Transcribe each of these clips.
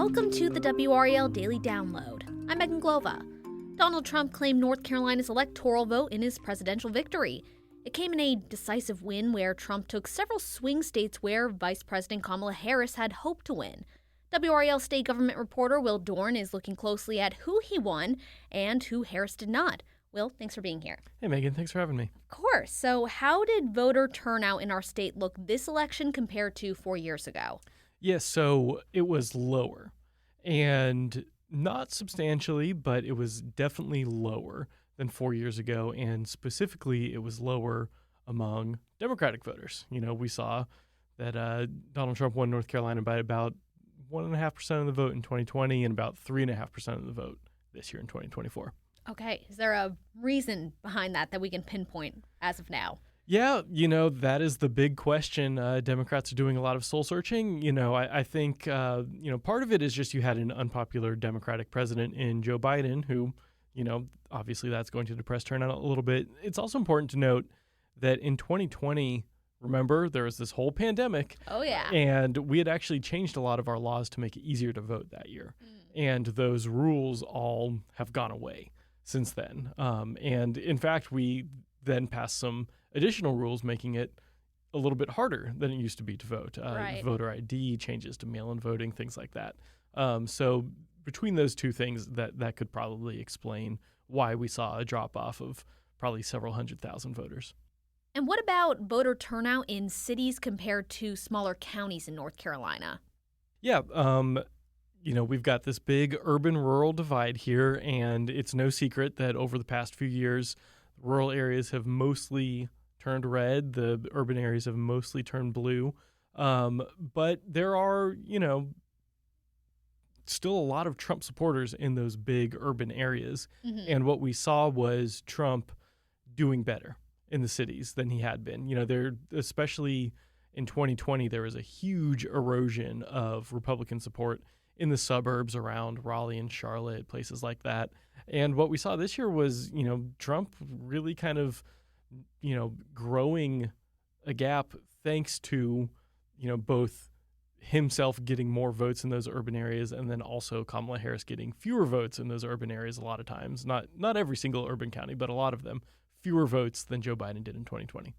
Welcome to the WRAL Daily Download. I'm Megan Glova. Donald Trump claimed North Carolina's electoral vote in his presidential victory. It came in a decisive win where Trump took several swing states where Vice President Kamala Harris had hoped to win. WRAL state government reporter Will Doran is looking closely at who he won and who Harris did not. Will, thanks for being here. Hey, Megan, thanks for having me. Of course. So how did voter turnout in our state look this election compared to 4 years ago? Yes, so it was lower, and not substantially, but it was definitely lower than 4 years ago, and specifically it was lower among Democratic voters. You know, we saw that Donald Trump won North Carolina by about 1.5% of the vote in 2020 and about 3.5% of the vote this year in 2024. Okay. Is there a reason behind that we can pinpoint as of now? Yeah, that is the big question. Democrats are doing a lot of soul searching. I think, part of it is just you had an unpopular Democratic president in Joe Biden who, obviously that's going to depress turnout a little bit. It's also important to note that in 2020, remember, there was this whole pandemic. Oh, yeah. And we had actually changed a lot of our laws to make it easier to vote that year. And those rules all have gone away since then. And in fact, we then passed some additional rules making it a little bit harder than it used to be to vote. Right. Voter ID, changes to mail-in voting, things like that. So between those two things, that could probably explain why we saw a drop-off of probably several 100,000 voters. And what about voter turnout in cities compared to smaller counties in North Carolina? Yeah, we've got this big urban-rural divide here, and it's no secret that over the past few years, rural areas have mostly turned red. The urban areas have mostly turned blue. But there are, still a lot of Trump supporters in those big urban areas. Mm-hmm. And what we saw was Trump doing better in the cities than he had been. There, especially in 2020, there was a huge erosion of Republican support in the suburbs around Raleigh and Charlotte, places like that. And what we saw this year was, Trump really kind of, growing a gap thanks to, both himself getting more votes in those urban areas and then also Kamala Harris getting fewer votes in those urban areas a lot of times. Not every single urban county, but a lot of them, fewer votes than Joe Biden did in 2020.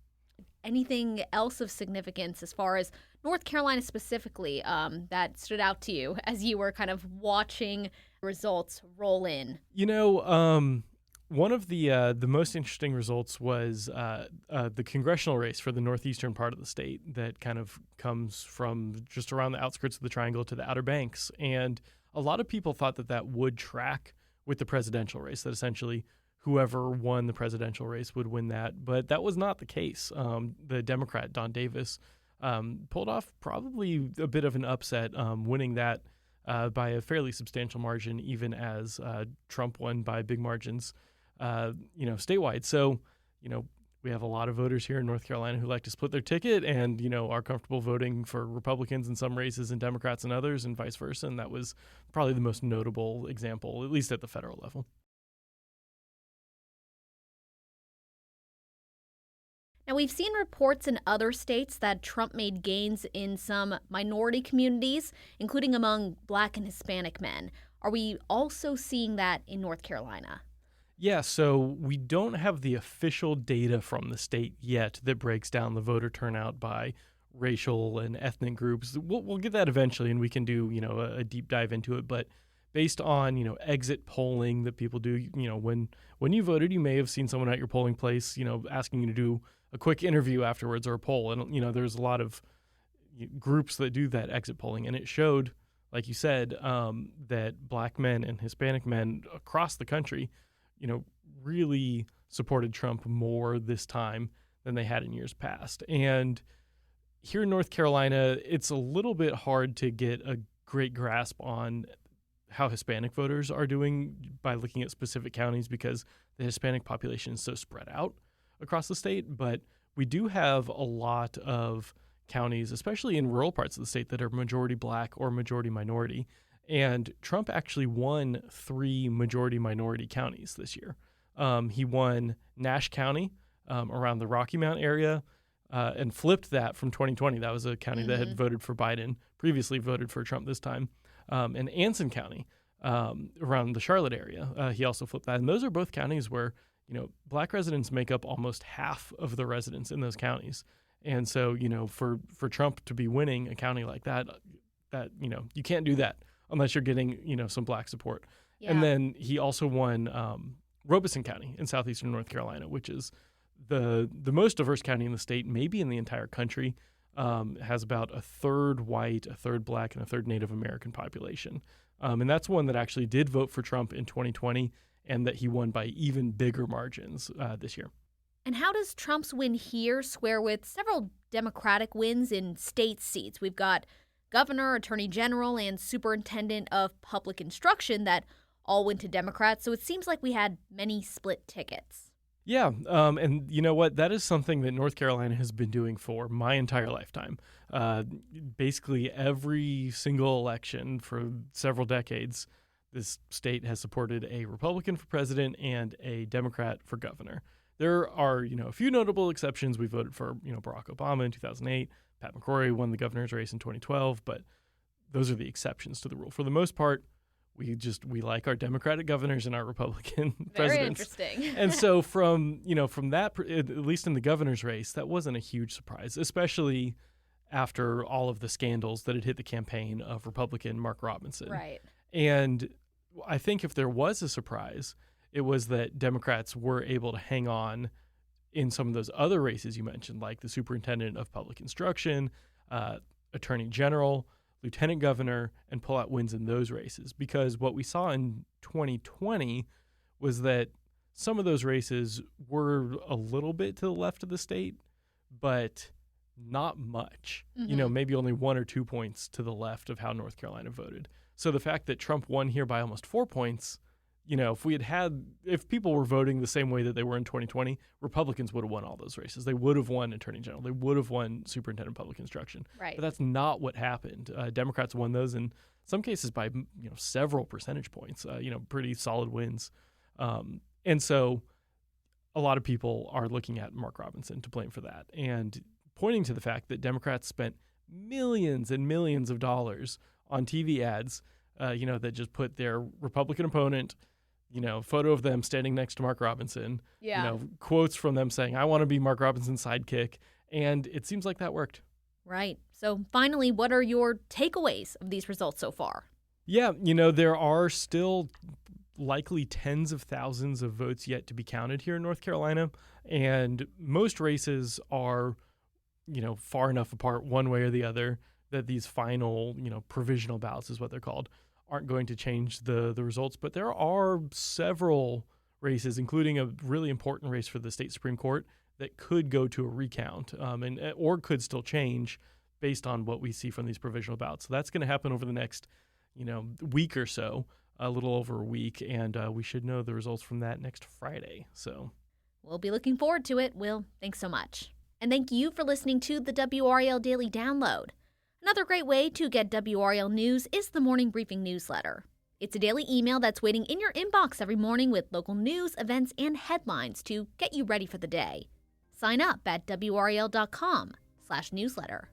Anything else of significance as far as North Carolina specifically that stood out to you as you were kind of watching results roll in? One of the most interesting results was the congressional race for the northeastern part of the state that kind of comes from just around the outskirts of the triangle to the Outer Banks. And a lot of people thought that would track with the presidential race, that essentially whoever won the presidential race would win that. But that was not the case. The Democrat, Don Davis, pulled off probably a bit of an upset, winning that by a fairly substantial margin, even as Trump won by big margins, statewide. So, we have a lot of voters here in North Carolina who like to split their ticket and, are comfortable voting for Republicans in some races and Democrats in others and vice versa. And that was probably the most notable example, at least at the federal level. Now, we've seen reports in other states that Trump made gains in some minority communities, including among Black and Hispanic men. Are we also seeing that in North Carolina? Yeah, so we don't have the official data from the state yet that breaks down the voter turnout by racial and ethnic groups. We'll get that eventually, and we can do, a deep dive into it. But based on, exit polling that people do, when you voted, you may have seen someone at your polling place, asking you to do a quick interview afterwards or a poll. And, there's a lot of groups that do that exit polling. And it showed, like you said, that Black men and Hispanic men across the country, really supported Trump more this time than they had in years past. And here in North Carolina, it's a little bit hard to get a great grasp on how Hispanic voters are doing by looking at specific counties because the Hispanic population is so spread out across the state. But we do have a lot of counties, especially in rural parts of the state, that are majority Black or majority minority. And Trump actually won 3 majority minority counties this year. He won Nash County around the Rocky Mount area and flipped that from 2020. That was a county that had voted for Biden, previously voted for Trump this time. and Anson County around the Charlotte area. He also flipped that. And those are both counties where, Black residents make up almost half of the residents in those counties. And so, for Trump to be winning a county like that, you can't do that unless you're getting, some Black support. Yeah. And then he also won Robeson County in southeastern North Carolina, which is the most diverse county in the state, maybe in the entire country. Has about a third white, a third Black, and a third Native American population. And that's one that actually did vote for Trump in 2020 and that he won by even bigger margins this year. And how does Trump's win here square with several Democratic wins in state seats? We've got governor, attorney general, and superintendent of public instruction that all went to Democrats. So it seems like we had many split tickets. Yeah, and you know what? That is something that North Carolina has been doing for my entire lifetime. Basically, every single election for several decades, this state has supported a Republican for president and a Democrat for governor. There are, a few notable exceptions. We voted for, Barack Obama in 2008. Pat McCrory won the governor's race in 2012, but those are the exceptions to the rule. For the most part, we like our Democratic governors and our Republican presidents. Very interesting. And so from that, at least in the governor's race, that wasn't a huge surprise, especially after all of the scandals that had hit the campaign of Republican Mark Robinson. Right. And I think if there was a surprise, it was that Democrats were able to hang on in some of those other races you mentioned, like the superintendent of public instruction, attorney general, lieutenant governor, and pull out wins in those races. Because what we saw in 2020 was that some of those races were a little bit to the left of the state, but not much. Mm-hmm. Maybe only 1 or 2 points to the left of how North Carolina voted. So the fact that Trump won here by almost 4 points, if people were voting the same way that they were in 2020, Republicans would have won all those races. They would have won attorney general. They would have won superintendent of public instruction. Right. But that's not what happened. Democrats won those in some cases by several percentage points. Pretty solid wins. And so a lot of people are looking at Mark Robinson to blame for that and pointing to the fact that Democrats spent millions and millions of dollars on TV ads, that just put their Republican opponent, photo of them standing next to Mark Robinson, quotes from them saying, "I want to be Mark Robinson's sidekick." And it seems like that worked. Right. So finally, what are your takeaways of these results so far? Yeah, there are still likely tens of thousands of votes yet to be counted here in North Carolina. And most races are, far enough apart one way or the other that these final, provisional ballots is what they're called, aren't going to change the results. But there are several races, including a really important race for the state Supreme Court, that could go to a recount or could still change based on what we see from these provisional ballots. So that's going to happen over the next, week or so, a little over a week. And we should know the results from that next Friday. So we'll be looking forward to it. Will, thanks so much. And thank you for listening to the WRAL Daily Download. Another great way to get WRAL news is the Morning Briefing newsletter. It's a daily email that's waiting in your inbox every morning with local news, events, and headlines to get you ready for the day. Sign up at WRAL.com/newsletter.